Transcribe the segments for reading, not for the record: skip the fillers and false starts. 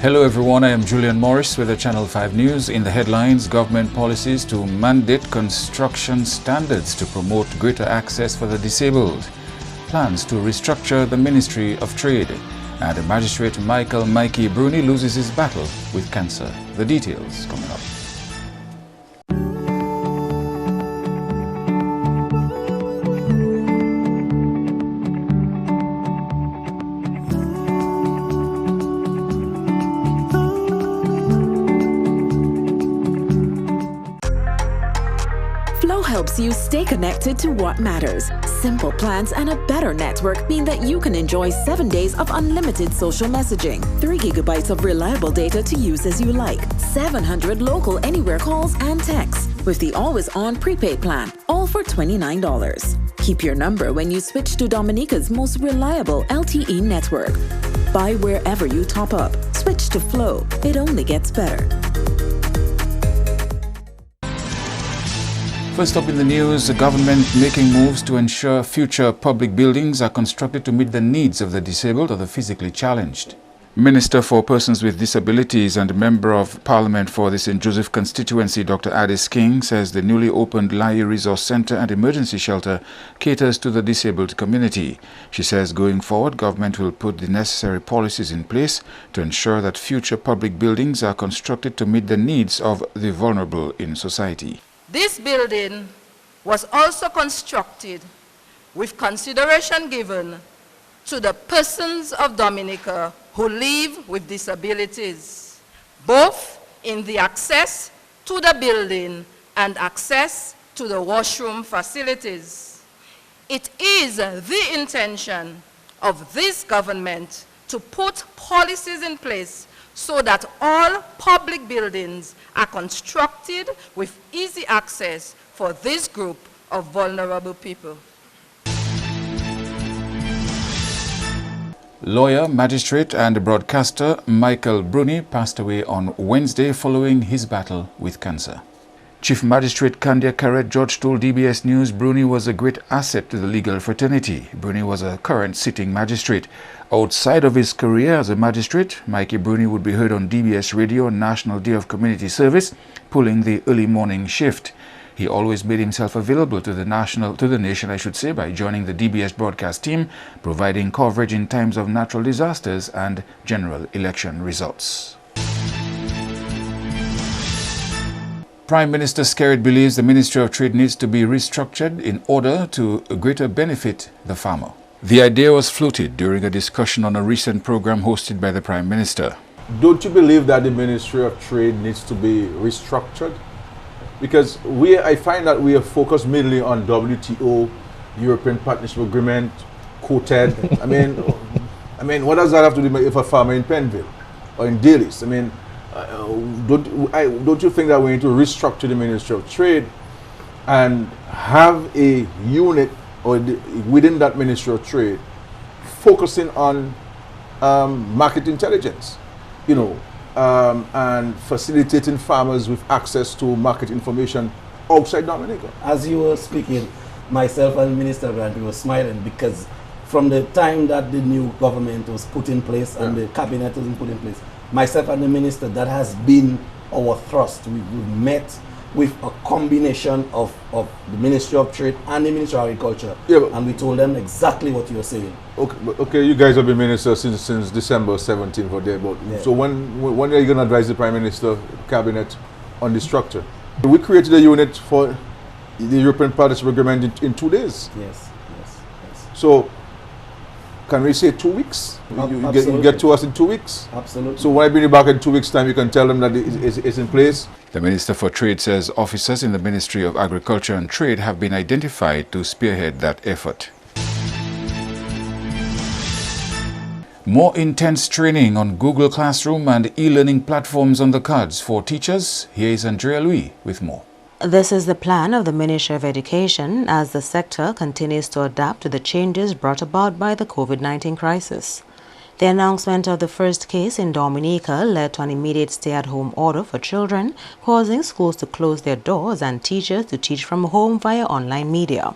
Hello everyone, I am Julian Morris with the Channel 5 News. In the headlines, government policies to mandate construction standards to promote greater access for the disabled. Plans to restructure the Ministry of Trade. And Magistrate Mikey Bruni loses his battle with cancer. The details coming up. Flow helps you stay connected to what matters. Simple plans and a better network mean that you can enjoy 7 days of unlimited social messaging, 3 gigabytes of reliable data to use as you like, 700 local anywhere calls and texts with the always-on prepaid plan, all for $29. Keep your number when you switch to Dominica's most reliable LTE network. Buy wherever you top up. Switch to Flow. It only gets better. First up in the news, the government making moves to ensure future public buildings are constructed to meet the needs of the disabled or the physically challenged. Minister for Persons with Disabilities and Member of Parliament for the St. Joseph constituency, Dr. Addis King, says the newly opened Lai Resource Center and Emergency Shelter caters to the disabled community. She says going forward, government will put the necessary policies in place to ensure that future public buildings are constructed to meet the needs of the vulnerable in society. This building was also constructed with consideration given to the persons of Dominica who live with disabilities, both in the access to the building and access to the washroom facilities. It is the intention of this government to put policies in place so that all public buildings are constructed with easy access for this group of vulnerable people. Lawyer, magistrate and broadcaster Michael Bruni passed away on Wednesday following his battle with cancer. Chief Magistrate Candia Carret George told DBS News Bruni was a great asset to the legal fraternity. Bruni was a current sitting magistrate. Outside of his career as a magistrate, Mikey Bruni would be heard on DBS Radio on National Day of Community Service, pulling the early morning shift. He always made himself available to the nation, by joining the DBS broadcast team, providing coverage in times of natural disasters and general election results. Prime Minister Skerrit believes the Ministry of Trade needs to be restructured in order to greater benefit the farmer. The idea was floated during a discussion on a recent program hosted by the Prime Minister. Don't you believe that the Ministry of Trade needs to be restructured? Because I find that we are focused mainly on WTO, European Partnership Agreement, quoted. I mean, what does that have to do with a farmer in Penville or in Dalis? Don't you think that we need to restructure the Ministry of Trade and have a unit within that Ministry of Trade focusing on market intelligence, and facilitating farmers with access to market information outside Dominica? As you were speaking, myself and Minister Grant, we were smiling because from the time that the new government was put in place and the cabinet was put in place, myself and the minister, that has been our thrust. We've met with a combination of the Ministry of Trade and the Ministry of Agriculture, and we told them exactly what you were saying. Okay, you guys have been ministers since December 17th or thereabout. So when are you going to advise the Prime Minister Cabinet on the structure? We created a unit for the European Partnership Agreement in 2 days. Yes. So can we say 2 weeks? You get to us in 2 weeks? Absolutely. So when I bring you back in 2 weeks' time, you can tell them that it's in place? The Minister for Trade says officers in the Ministry of Agriculture and Trade have been identified to spearhead that effort. More intense training on Google Classroom and e-learning platforms on the cards for teachers. Here is Andrea Louis with more. This is the plan of the Ministry of Education as the sector continues to adapt to the changes brought about by the COVID-19 crisis. The announcement of the first case in Dominica led to an immediate stay-at-home order for children, causing schools to close their doors and teachers to teach from home via online media.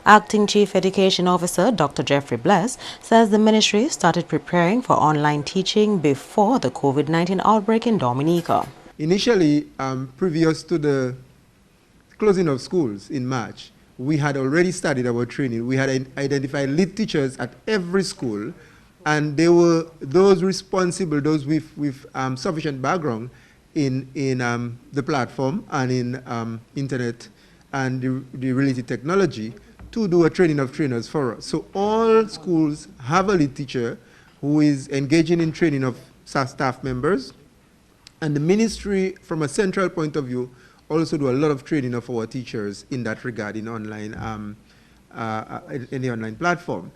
Acting Chief Education Officer Dr. Jeffrey Bless says the ministry started preparing for online teaching before the COVID-19 outbreak in Dominica. Initially, previous to the closing of schools in March, we had already started our training. We had identified lead teachers at every school, and they were those responsible, those with sufficient background in the platform and in internet and the related technology to do a training of trainers for us. So all schools have a lead teacher who is engaging in training of staff members, and the ministry, from a central point of view, also do a lot of training of our teachers in that regard in online, in the online platform.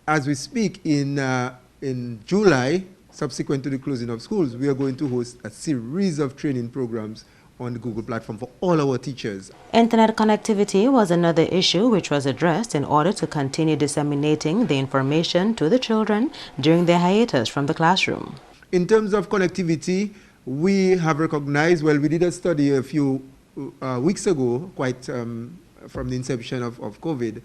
As we speak, in July, subsequent to the closing of schools, we are going to host a series of training programs on the Google platform for all our teachers. Internet connectivity was another issue which was addressed in order to continue disseminating the information to the children during their hiatus from the classroom. In terms of connectivity, we have recognized, well, we did a study a few weeks ago, quite from the inception of COVID,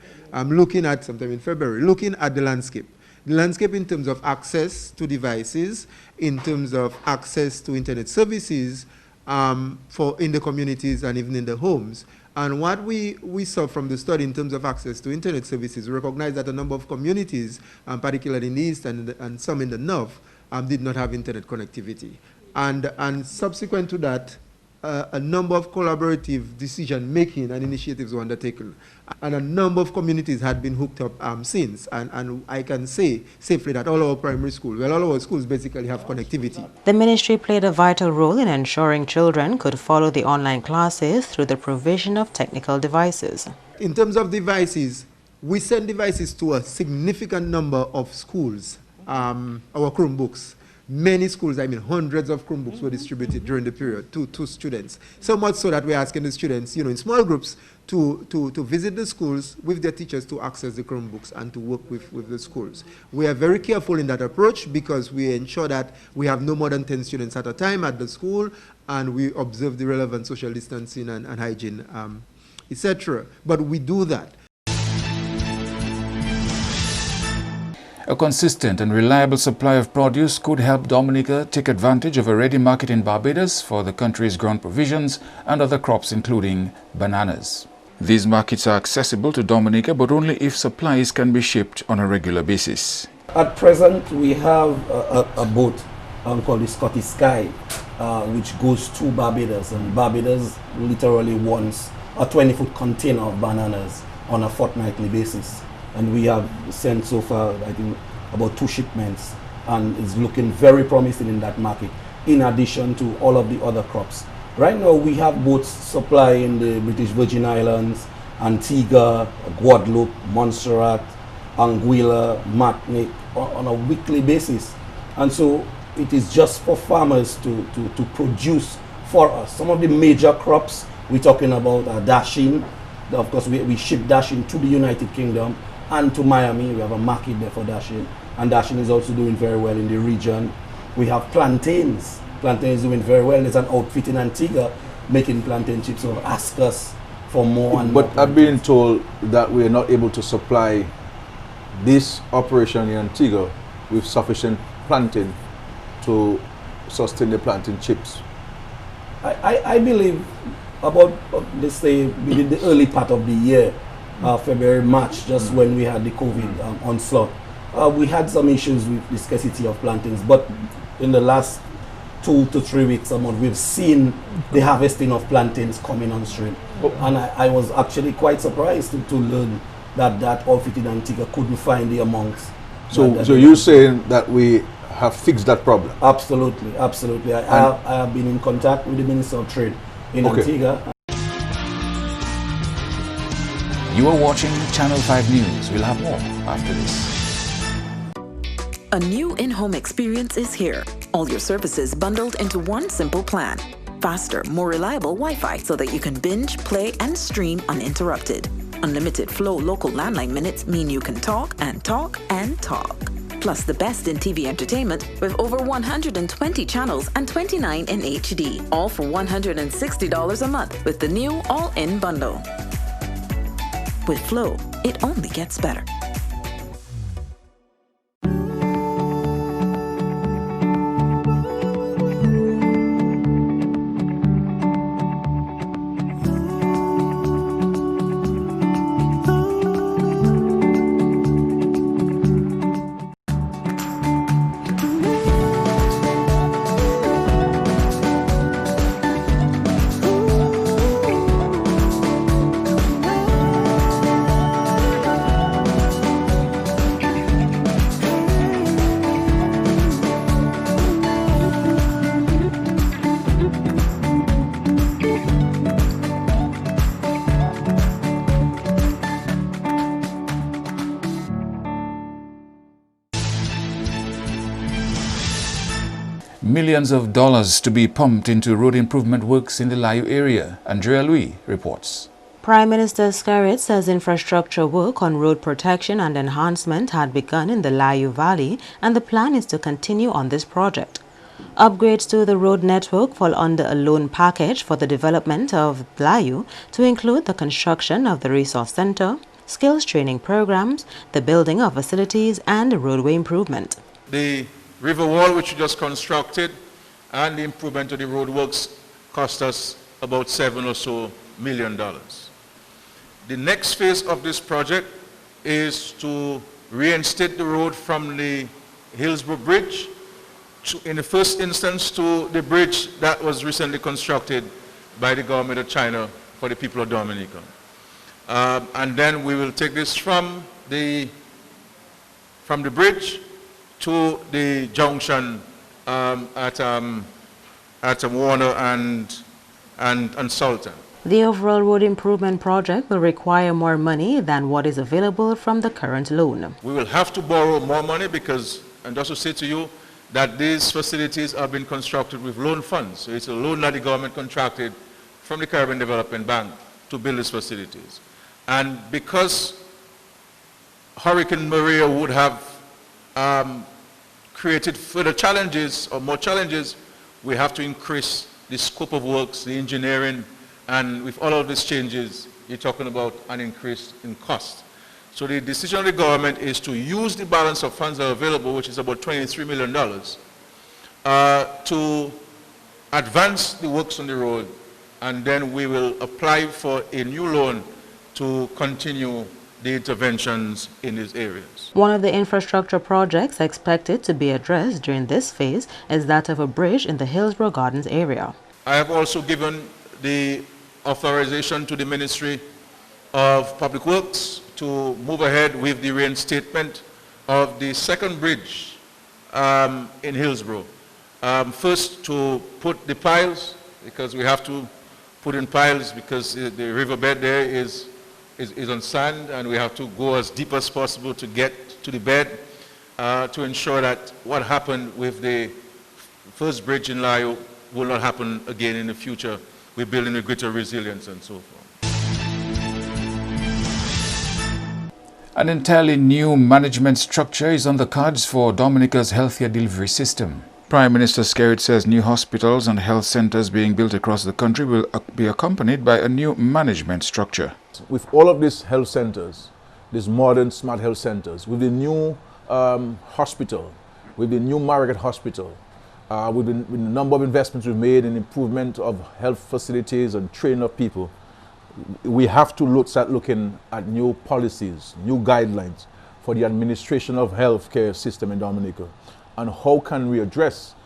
looking at, sometime in February, looking at the landscape. The landscape in terms of access to devices, in terms of access to internet services, for in the communities and even in the homes. And what we saw from the study in terms of access to internet services, we recognized that a number of communities, particularly in the east and some in the north, did not have internet connectivity. And subsequent to that, a number of collaborative decision-making and initiatives were undertaken. And a number of communities had been hooked up since. And I can say safely that all our primary schools, well, all our schools basically have connectivity. The ministry played a vital role in ensuring children could follow the online classes through the provision of technical devices. In terms of devices, we send devices to a significant number of schools, our Chromebooks. Many schools, I mean hundreds of Chromebooks were distributed during the period to students. So much so that we're asking the students, in small groups to visit the schools with their teachers to access the Chromebooks and to work with the schools. We are very careful in that approach because we ensure that we have no more than 10 students at a time at the school, and we observe the relevant social distancing and hygiene, etc. But we do that. A consistent and reliable supply of produce could help Dominica take advantage of a ready market in Barbados for the country's ground provisions and other crops, including bananas. These markets are accessible to Dominica, but only if supplies can be shipped on a regular basis. At present, we have a boat called the Scottish Sky, which goes to Barbados, and Barbados literally wants a 20-foot container of bananas on a fortnightly basis. And we have sent so far, I think, about 2 shipments, and it's looking very promising in that market, in addition to all of the other crops. Right now, we have boats supplying the British Virgin Islands, Antigua, Guadeloupe, Montserrat, Anguilla, Martinique, on a weekly basis. And so it is just for farmers to produce for us. Some of the major crops we're talking about are dasheen. Of course, we ship dasheen to the United Kingdom and to Miami. We have a market there for dasheen, and dasheen is also doing very well in the region. We have plantains. Plantains doing very well. There's an outfit in Antigua making plantain chips, so ask us for more and more. But I've been told that we are not able to supply this operation in Antigua with sufficient plantain to sustain the plantain chips. I believe about, let's say, within the early part of the year, February, March, just when we had the COVID onslaught, we had some issues with the scarcity of plantains. But in the last 2 to 3 weeks, we've seen the harvesting of plantains coming on stream. And I was actually quite surprised to learn that outfit in Antigua couldn't find the amounts. So you're saying that we have fixed that problem? Absolutely, absolutely. I have been in contact with the Minister of Trade in Antigua. You are watching Channel 5 News. We'll have more after this. A new in-home experience is here. All your services bundled into one simple plan. Faster, more reliable Wi-Fi so that you can binge, play, and stream uninterrupted. Unlimited flow local landline minutes mean you can talk and talk and talk. Plus the best in TV entertainment with over 120 channels and 29 in HD. All for $160 a month with the new all-in bundle. With Flow, it only gets better. Millions of dollars to be pumped into road improvement works in the Layu area. Andrea Louis reports. Prime Minister Skerrit says infrastructure work on road protection and enhancement had begun in the Layu Valley, and the plan is to continue on this project. Upgrades to the road network fall under a loan package for the development of Layu to include the construction of the resource center, skills training programs, the building of facilities, and roadway improvement. The river wall which we just constructed and the improvement of the road works cost us about $7 or so million. The next phase of this project is to reinstate the road from the Hillsborough Bridge in the first instance to the bridge that was recently constructed by the government of China for the people of Dominica. And then we will take this from the bridge to the junction at Warner and Sultan. The overall road improvement project will require more money than what is available from the current loan. We will have to borrow more money because, and just to say to you, that these facilities have been constructed with loan funds. So it's a loan that the government contracted from the Caribbean Development Bank to build these facilities. And because Hurricane Maria would have created further challenges or more challenges, we have to increase the scope of works, the engineering, and with all of these changes, you're talking about an increase in cost. So the decision of the government is to use the balance of funds that are available, which is about $23 million, to advance the works on the road, and then we will apply for a new loan to continue the interventions in these areas. One of the infrastructure projects expected to be addressed during this phase is that of a bridge in the Hillsborough Gardens area. I have also given the authorization to the Ministry of Public Works to move ahead with the reinstatement of the second bridge in Hillsborough. First, to put the piles, because we have to put in piles because the riverbed there is on sand, and we have to go as deep as possible to get to the bed to ensure that what happened with the first bridge in Layu will not happen again in the future. We're building a greater resilience and so forth. An entirely new management structure is on the cards for Dominica's healthcare delivery system. Prime Minister Skerrit says new hospitals and health centers being built across the country will be accompanied by a new management structure. With all of these health centers, these modern smart health centers, with the new hospital, with the new Margaret Hospital, with the number of investments we've made in improvement of health facilities and training of people, we have to start looking at new policies, new guidelines for the administration of healthcare system in Dominica, and how can we address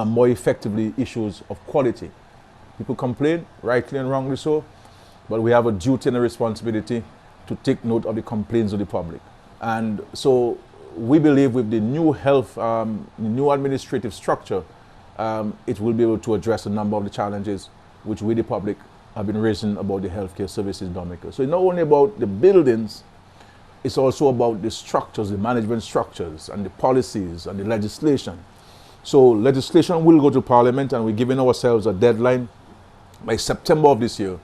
more effectively issues of quality. People complain, rightly and wrongly so, but we have a duty and a responsibility to take note of the complaints of the public. And so we believe with the new new administrative structure, it will be able to address a number of the challenges which we, the public, have been raising about the healthcare services in Dominica. So it's not only about the buildings, it's also about the structures, the management structures, and the policies, and the legislation. So legislation will go to Parliament, and we're giving ourselves a deadline by September of this year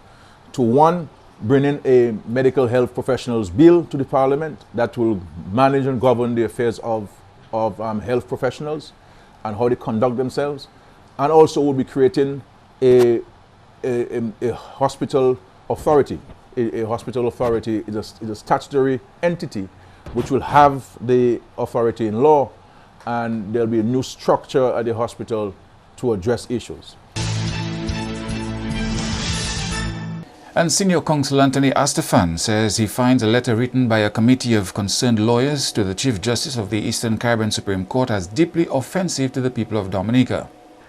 to, one, bring in a medical health professionals bill to the Parliament that will manage and govern the affairs of health professionals and how they conduct themselves, and also we'll be creating a hospital authority, a hospital authority is a statutory entity which will have the authority in law, and there'll be a new structure at the hospital to address issues. And Senior Counsel Anthony Astafan says he finds a letter written by a committee of concerned lawyers to the Chief Justice of the Eastern Caribbean Supreme Court as deeply offensive to the people of Dominica.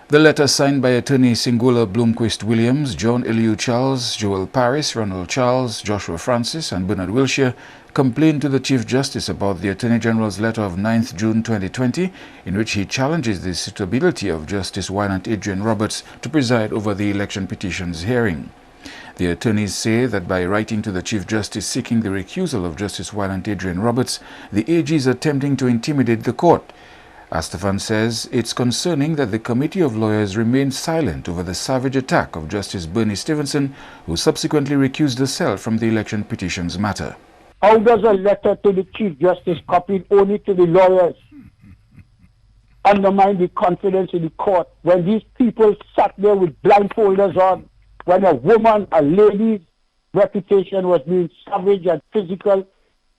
The letter, signed by attorney Singula Bloomquist Williams, John Eliu Charles, Joel Paris, Ronald Charles, Joshua Francis, and Bernard Wilshire, complained to the Chief Justice about the Attorney General's letter of 9th June 2020, in which he challenges the suitability of Justice Wynant Adrian Roberts to preside over the election petitions hearing. The attorneys say that by writing to the Chief Justice seeking the recusal of Justice Wynant Adrian Roberts, the AG is attempting to intimidate the court. Astafan says it's concerning that the committee of lawyers remained silent over the savage attack of Justice Bruni Stevenson, who subsequently recused herself from the election petitions matter. How does a letter to the Chief Justice copied only to the lawyers undermine the confidence in the court when these people sat there with blindfolders on, when a woman, a lady's reputation was being savage and physical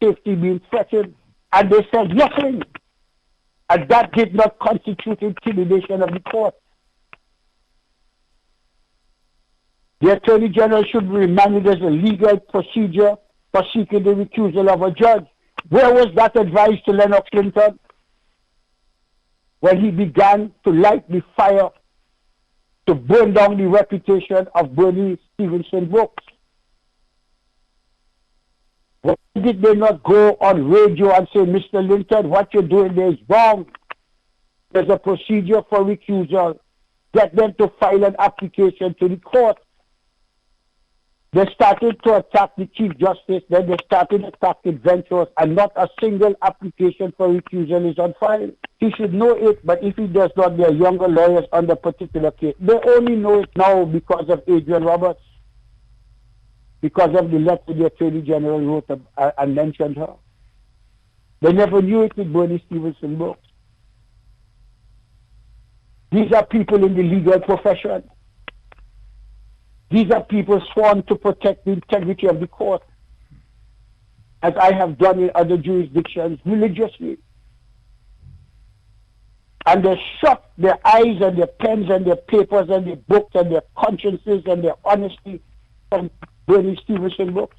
safety being threatened, and they said nothing? And that did not constitute intimidation of the court. The Attorney General should be reminded there's a legal procedure for seeking the recusal of a judge. Where was that advice to Lennox Clinton when he began to light the fire to burn down the reputation of Bruni Stevenson books? Why did they not go on radio and say, Mr. Linton, what you're doing there is wrong? There's a procedure for recusal. Get them to file an application to the court. They started to attack the Chief Justice, then they started attacking ventures, and not a single application for recusal is on file. He should know it, but if he does not, there are younger lawyers on the particular case. They only know it now because of Adrian Roberts, because of the letter the Attorney General wrote and mentioned her. They never knew it with Bruni Stevenson books. These are people in the legal profession. These are people sworn to protect the integrity of the court, as I have done in other jurisdictions religiously. And they shut their eyes and their pens and their papers and their books and their consciences and their honesty from Bruni Stevenson books.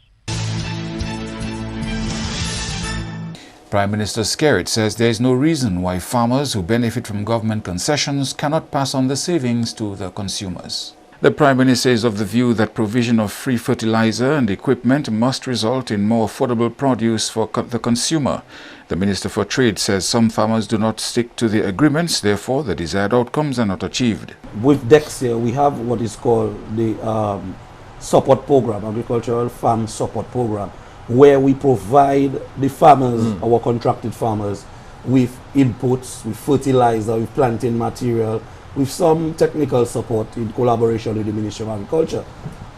Prime Minister Skerrit says there is no reason why farmers who benefit from government concessions cannot pass on the savings to the consumers. The Prime Minister is of the view that provision of free fertilizer and equipment must result in more affordable produce for the consumer. The Minister for Trade says some farmers do not stick to the agreements, therefore the desired outcomes are not achieved. With Dexia, we have what is called the support program, Agricultural Farm Support Program, where we provide the farmers, our contracted farmers, with inputs, with fertilizer, with planting material, with some technical support in collaboration with the Ministry of Agriculture.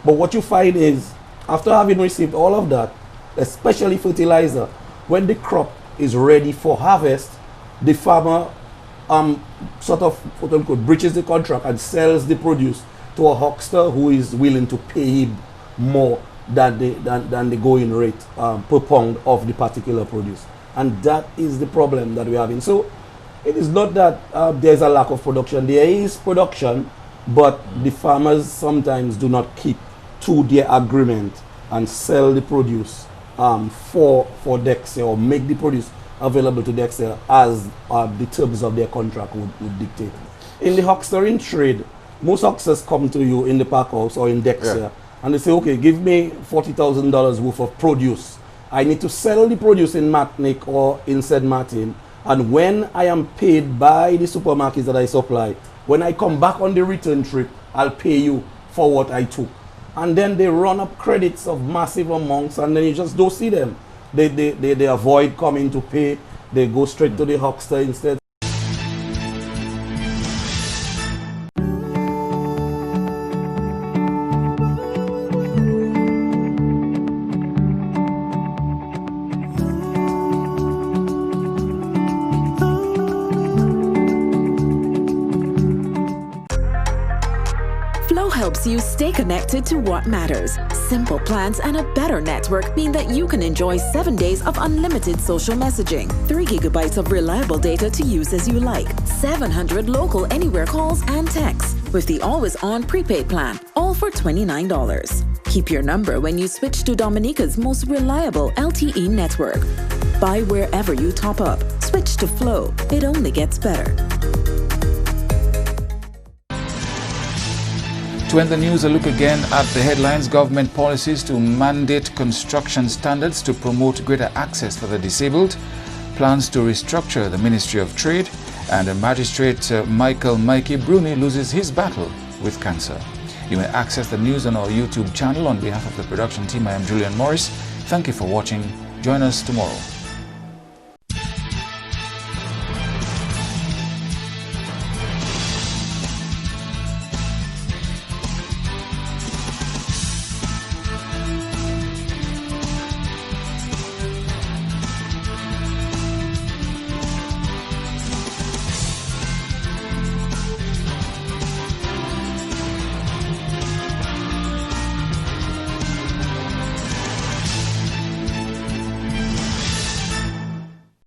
But what you find is, after having received all of that, especially fertilizer, when the crop is ready for harvest, the farmer sort of, quote unquote, breaches the contract and sells the produce to a huckster who is willing to pay him more than the going rate per pound of the particular produce. And that is the problem that we're having. So it is not that there's a lack of production. There is production, but the farmers sometimes do not keep to their agreement and sell the produce for Dexia, or make the produce available to Dexia as the terms of their contract would dictate. In the huckstering trade, most hucksters come to you in the pack house or in Dexia, and they say, okay, give me $40,000 worth of produce. I need to sell the produce in Matnik or in St. Martin, and when I am paid by the supermarkets that I supply, when I come back on the return trip, I'll pay you for what I took. And then they run up credits of massive amounts, and then you just don't see them. They avoid coming to pay. They go straight to the huckster instead. helps you stay connected to what matters. Simple plans and a better network mean that you can enjoy 7 days of unlimited social messaging, 3 gigabytes of reliable data to use as you like, 700 local anywhere calls and texts, with the always-on prepaid plan, all for $29. Keep your number when you switch to Dominica's most reliable LTE network. Buy wherever you top up. Switch to Flow. It only gets better. To end the news, a look again at the headlines. Government policies to mandate construction standards to promote greater access for the disabled. Plans to restructure the Ministry of Trade. And Magistrate Mikey Bruni loses his battle with cancer. You may access the news on our YouTube channel. On behalf of the production team, I am Julian Morris. Thank you for watching. Join us tomorrow.